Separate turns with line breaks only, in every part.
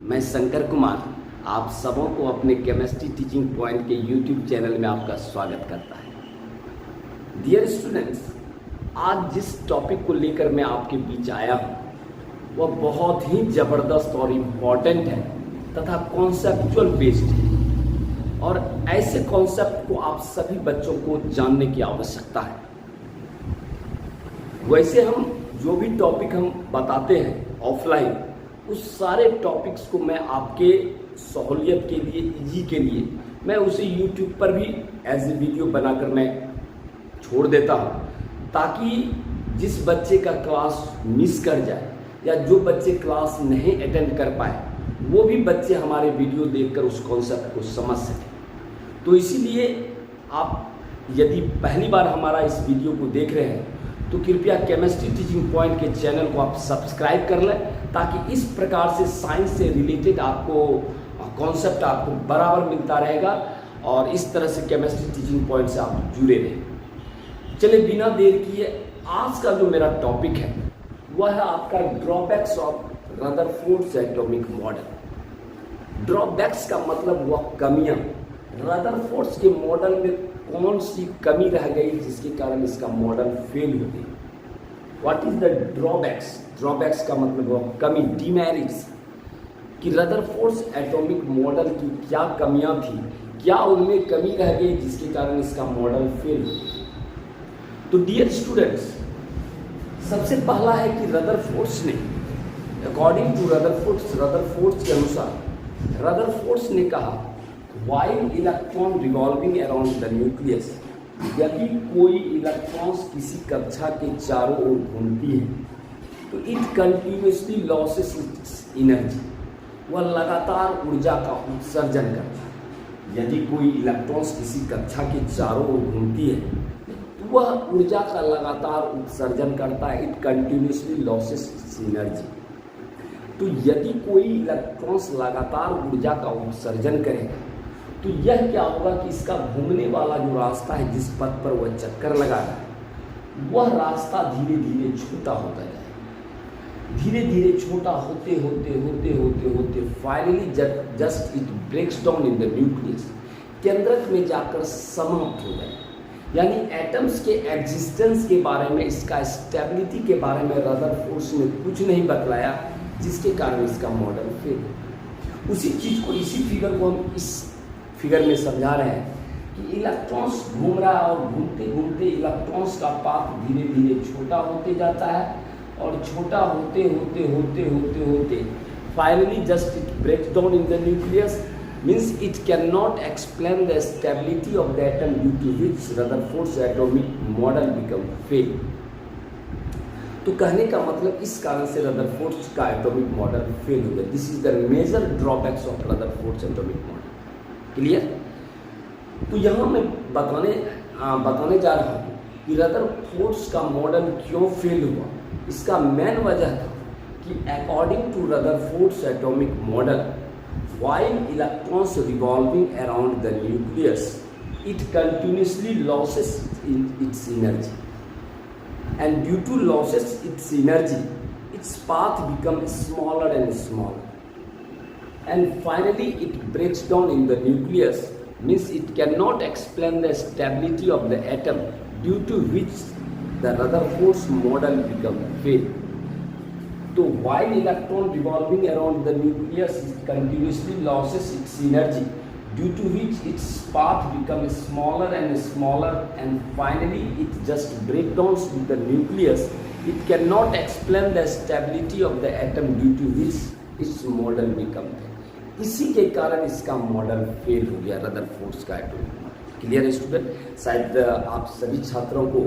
मैं शंकर कुमार आप सबों को अपने केमिस्ट्री टीचिंग पॉइंट के यूट्यूब चैनल में आपका स्वागत करता है। डियर स्टूडेंट्स, आज जिस टॉपिक को लेकर मैं आपके बीच आया हूँ वह बहुत ही ज़बरदस्त और इम्पॉर्टेंट है तथा कॉन्सेप्चुअल बेस्ड है और ऐसे कॉन्सेप्ट को आप सभी बच्चों को जानने की आवश्यकता है। वैसे हम जो भी टॉपिक हम बताते हैं ऑफलाइन, उस सारे टॉपिक्स को मैं आपके सहूलियत के लिए, इजी के लिए मैं उसे YouTube पर भी एज ए वीडियो बनाकर मैं छोड़ देता हूँ, ताकि जिस बच्चे का क्लास मिस कर जाए या जो बच्चे क्लास नहीं अटेंड कर पाए वो भी बच्चे हमारे वीडियो देखकर उस कॉन्सेप्ट को समझ सकें। तो इसीलिए आप यदि पहली बार हमारा इस वीडियो को देख रहे हैं तो कृपया केमिस्ट्री टीचिंग पॉइंट के चैनल को आप सब्सक्राइब कर लें, ताकि इस प्रकार से साइंस से रिलेटेड आपको कॉन्सेप्ट आपको बराबर मिलता रहेगा और इस तरह से केमिस्ट्री टीचिंग पॉइंट से आप जुड़े रहें। चलिए बिना देर किए आज का जो मेरा टॉपिक है वह है आपका drawbacks of Rutherford's atomic model. Drawbacks का मतलब वह कमियां, रदरफोर्ड्स के मॉडल में कौन सी कमी रह गई जिसके कारण इसका मॉडल फेल हो गई। What is the drawbacks? Drawbacks का मतलब वह कमी, डिमेरिट्स, कि रदरफोर्ड्स एटॉमिक मॉडल की क्या कमियां थी, क्या उनमें कमी रह गई जिसके कारण इसका मॉडल फेल हो गया। तो डियर स्टूडेंट्स, सबसे पहला है कि रदरफोर्ड्स ने, अकॉर्डिंग टू रदरफोर्ड्स के अनुसार रदरफोर्ड्स ने कहा while electron revolving around the nucleus, यदि कोई इलेक्ट्रॉन्स किसी कक्षा के चारों ओर घूमती है तो it continuously losses it's energy, वह लगातार ऊर्जा का उत्सर्जन करता है। यदि कोई इलेक्ट्रॉन्स किसी कक्षा के चारों ओर घूमती है तो वह ऊर्जा का लगातार उत्सर्जन करता है, it continuously losses it's energy. तो यदि कोई इलेक्ट्रॉन्स लगातार ऊर्जा का उत्सर्जन करेगा तो यह क्या होगा कि इसका घूमने वाला जो रास्ता है, जिस पथ पर वह चक्कर लगा रहा है, वह रास्ता धीरे धीरे छोटा होता जाएगा। धीरे धीरे छोटा होते होते होते होते होते finally just it breaks down in the nucleus, केंद्रक में जाकर समाप्त हो जाए। यानी एटम्स के एग्जिस्टेंस के बारे में, इसका स्टेबिलिटी के बारे में रदरफोर्ड्स ने कुछ नहीं बतलाया, जिसके कारण इसका मॉडल फेल। उसी चीज़ को, इसी फिगर को हम इस फिगर में समझा रहे हैं कि इलेक्ट्रॉन्स घूम रहा है और घूमते घूमते इलेक्ट्रॉन्स का पाथ धीरे धीरे छोटा होते जाता है और छोटा होते होते होते होते होते finally just it breaks down in the nucleus, means it can not explain the stability of the atom due to which Rutherford's atomic model become fail. तो कहने का मतलब इस कारण से रदरफोर्ड्स का एटॉमिक मॉडल फेल हो गया। This is the major drawbacks of Rutherford's atomic model. Clear? तो यहाँ मैं बताने जा रहा हूँ कि रदरफोर्ड्स का मॉडल क्यों फेल हुआ। इसका मेन वजह था कि according to Rutherford's atomic model, while electrons revolving around the nucleus, it continuously loses its energy, and due to losses its energy, its path becomes smaller and smaller, and finally it breaks down in the nucleus, means it cannot explain the stability of the atom, due to which the Rutherford's model becomes fail. So while electron revolving around the nucleus, it continuously loses its energy, due to which its path becomes smaller and smaller, and finally it just breaks down with the nucleus. It cannot explain the stability of the atom, due to which its model becomes fail. इसी के कारण इसका model fail हो गया, Rutherford's का atomic model. Clear student? शायद आप सभी छात्रों को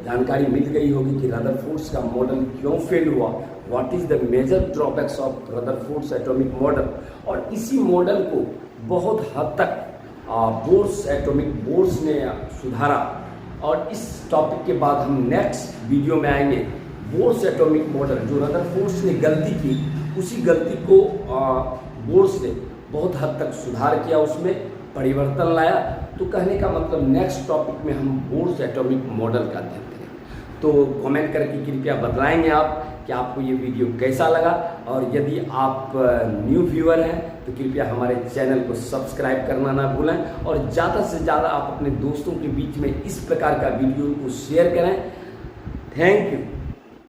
जानकारी मिल गई होगी कि रदरफोर्ड्स का मॉडल क्यों फेल हुआ, what is the major drawbacks of Rutherford's atomic model. और इसी मॉडल को बहुत हद तक बोर्स ने सुधारा। और इस टॉपिक के बाद हम नेक्स्ट वीडियो में आएंगे बोर्स एटॉमिक मॉडल। जो रदरफोर्ड्स ने गलती की, उसी गलती को बोर्स ने बहुत हद तक सुधार किया, उसमें परिवर्तन लाया। तो कहने का मतलब नेक्स्ट टॉपिक में हम बोर्स एटॉमिक मॉडल का अध्ययन करें। तो कमेंट करके कृपया बतलाएंगे आप कि आपको ये वीडियो कैसा लगा। और यदि आप न्यू व्यूअर हैं तो कृपया हमारे चैनल को सब्सक्राइब करना ना भूलें और ज़्यादा से ज़्यादा आप अपने दोस्तों के बीच में इस प्रकार का वीडियो को शेयर करें। Thank you.